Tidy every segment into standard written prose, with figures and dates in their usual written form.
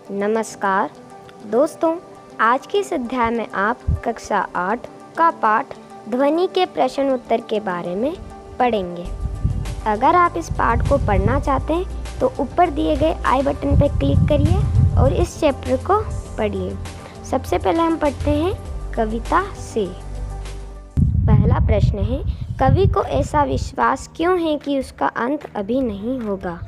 नमस्कार दोस्तों, आज के इस अध्याय में आप कक्षा 8 का पाठ ध्वनि के प्रश्न उत्तर के बारे में पढ़ेंगे। अगर आप इस पाठ को पढ़ना चाहते हैं तो ऊपर दिए गए आई बटन पर क्लिक करिए और इस चैप्टर को पढ़िए। सबसे पहले हम पढ़ते हैं कविता से। पहला प्रश्न है, कवि को ऐसा विश्वास क्यों है कि उसका अंत अभी नहीं होगा?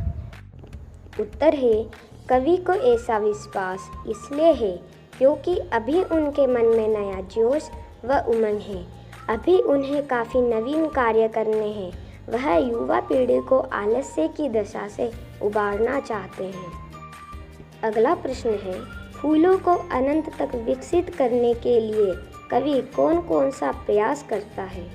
उत्तर है, कवि को ऐसा विश्वास इसलिए है क्योंकि अभी उनके मन में नया जोश व उमंग है। अभी उन्हें काफ़ी नवीन कार्य करने हैं। वह युवा पीढ़ी को आलस्य की दशा से उबारना चाहते हैं। अगला प्रश्न है, फूलों को अनंत तक विकसित करने के लिए कवि कौन कौन सा प्रयास करता है?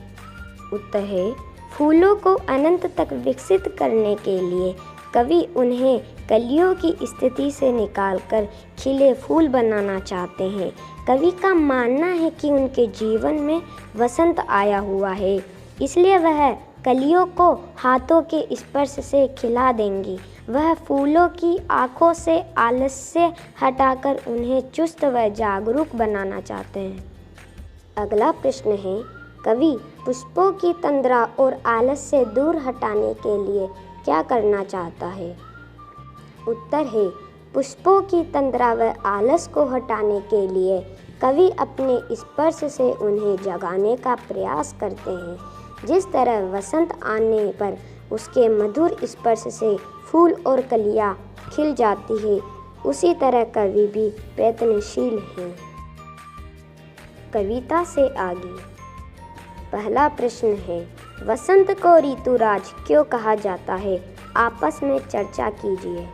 उत्तर है, फूलों को अनंत तक विकसित करने के लिए कवि उन्हें कलियों की स्थिति से निकालकर खिले फूल बनाना चाहते हैं। कवि का मानना है कि उनके जीवन में वसंत आया हुआ है, इसलिए वह कलियों को हाथों के स्पर्श से खिला देंगी। वह फूलों की आँखों से आलस्य हटाकर उन्हें चुस्त व जागरूक बनाना चाहते हैं। अगला प्रश्न है, कवि पुष्पों की तंद्रा और आलस से दूर हटाने के लिए क्या करना चाहता है? उत्तर है, पुष्पों की तंद्रा व आलस को हटाने के लिए कवि अपने स्पर्श से उन्हें जगाने का प्रयास करते हैं। जिस तरह वसंत आने पर उसके मधुर स्पर्श से फूल और कलियां खिल जाती है, उसी तरह कवि भी प्रयत्नशील हैं। कविता से आगे। पहला प्रश्न है, वसंत को ऋतुराज क्यों कहा जाता है? आपस में चर्चा कीजिए।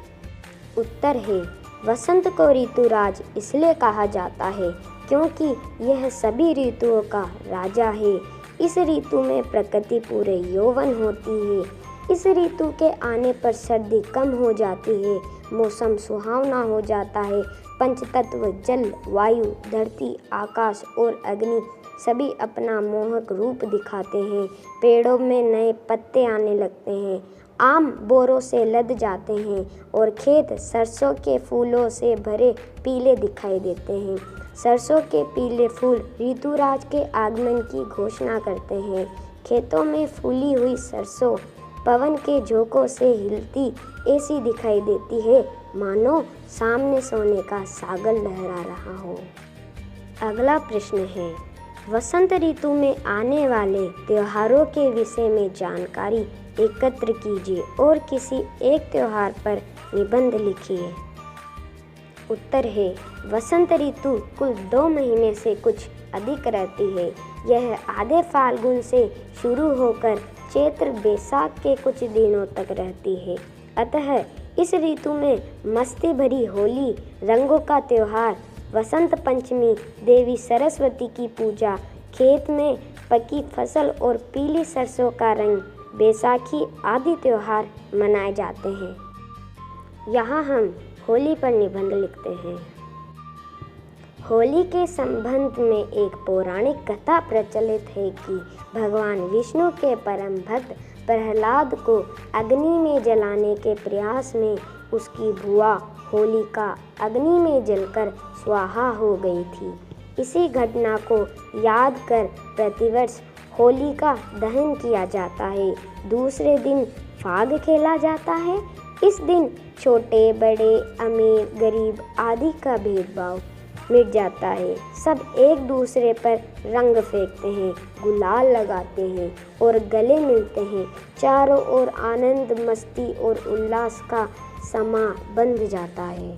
उत्तर है, वसंत को ऋतुराज इसलिए कहा जाता है क्योंकि यह सभी ऋतुओं का राजा है। इस ऋतु में प्रकृति पूरे यौवन होती है। इस ऋतु के आने पर सर्दी कम हो जाती है, मौसम सुहावना हो जाता है। पंचतत्व जल, वायु, धरती, आकाश और अग्नि सभी अपना मोहक रूप दिखाते हैं। पेड़ों में नए पत्ते आने लगते हैं, आम बोरों से लद जाते हैं और खेत सरसों के फूलों से भरे पीले दिखाई देते हैं। सरसों के पीले फूल ऋतुराज के आगमन की घोषणा करते हैं। खेतों में फूली हुई सरसों पवन के झोंकों से हिलती ऐसी दिखाई देती है मानो सामने सोने का सागर लहरा रहा हो। अगला प्रश्न है, वसंत ऋतु में आने वाले त्योहारों के विषय में जानकारी एकत्र कीजिए और किसी एक त्योहार पर निबंध लिखिए। उत्तर है, वसंत ऋतु कुल 2 महीने से कुछ अधिक रहती है। यह आधे फाल्गुन से शुरू होकर चैत्र बैसाख के कुछ दिनों तक रहती है। अतः इस ऋतु में मस्ती भरी होली, रंगों का त्योहार, वसंत पंचमी, देवी सरस्वती की पूजा, खेत में पकी फसल और पीली सरसों का रंग, बैसाखी आदि त्योहार मनाए जाते हैं। यहाँ हम होली पर निबंध लिखते हैं। होली के संबंध में एक पौराणिक कथा प्रचलित है कि भगवान विष्णु के परम भक्त प्रहलाद को अग्नि में जलाने के प्रयास में उसकी बुआ होलिका अग्नि में जलकर स्वाहा हो गई थी। इसी घटना को याद कर प्रतिवर्ष होली का दहन किया जाता है। दूसरे दिन फाग खेला जाता है। इस दिन छोटे बड़े, अमीर गरीब आदि का भेदभाव मिट जाता है। सब एक दूसरे पर रंग फेंकते हैं, गुलाल लगाते हैं और गले मिलते हैं। चारों ओर आनंद, मस्ती और उल्लास का समा बंध जाता है।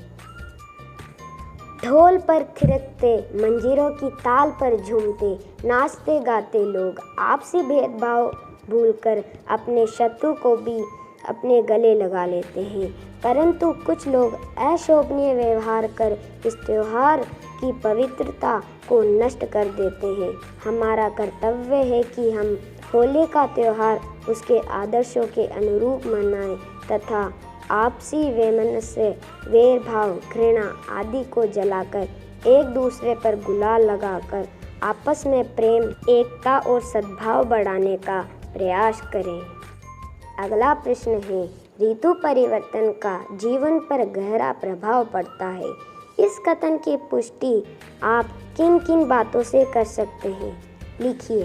ढोल पर थिरकते, मंजीरों की ताल पर झूमते, नाचते गाते लोग आपसी भेदभाव भूलकर अपने शत्रु को भी अपने गले लगा लेते हैं। परंतु कुछ लोग अशोभनीय व्यवहार कर इस त्योहार की पवित्रता को नष्ट कर देते हैं। हमारा कर्तव्य है कि हम होली का त्योहार उसके आदर्शों के अनुरूप मनाएं तथा आपसी वैमनस्य, वैर भाव, घृणा आदि को जलाकर एक दूसरे पर गुलाल लगाकर आपस में प्रेम, एकता और सद्भाव बढ़ाने का प्रयास करें। अगला प्रश्न है, ऋतु परिवर्तन का जीवन पर गहरा प्रभाव पड़ता है। इस कथन की पुष्टि आप किन किन बातों से कर सकते हैं? लिखिए।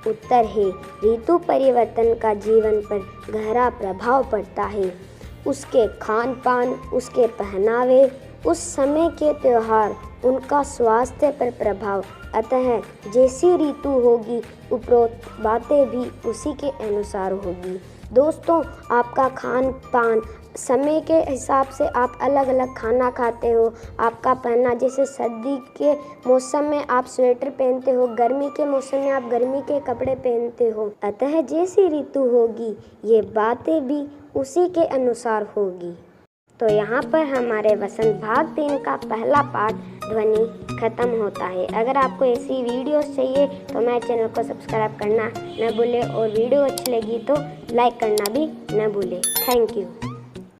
उत्तर है, ऋतु परिवर्तन का जीवन पर गहरा प्रभाव पड़ता है। उसके खान पान, उसके पहनावे, उस समय के त्यौहार, उनका स्वास्थ्य पर प्रभाव। अतः जैसी ऋतु होगी उपरोक्त बातें भी उसी के अनुसार होगी। दोस्तों, आपका खान पान समय के हिसाब से आप अलग अलग खाना खाते हो। आपका पहनना, जैसे सर्दी के मौसम में आप स्वेटर पहनते हो, गर्मी के मौसम में आप गर्मी के कपड़े पहनते हो। अतः जैसी ऋतु होगी ये बातें भी उसी के अनुसार होगी। तो यहाँ पर हमारे वसंत भाग 3 का पहला पाठ ध्वनि खत्म होता है। अगर आपको ऐसी वीडियोस चाहिए तो मेरे चैनल को सब्सक्राइब करना न भूलें और वीडियो अच्छी लगी तो लाइक करना भी न भूलें। Thank you.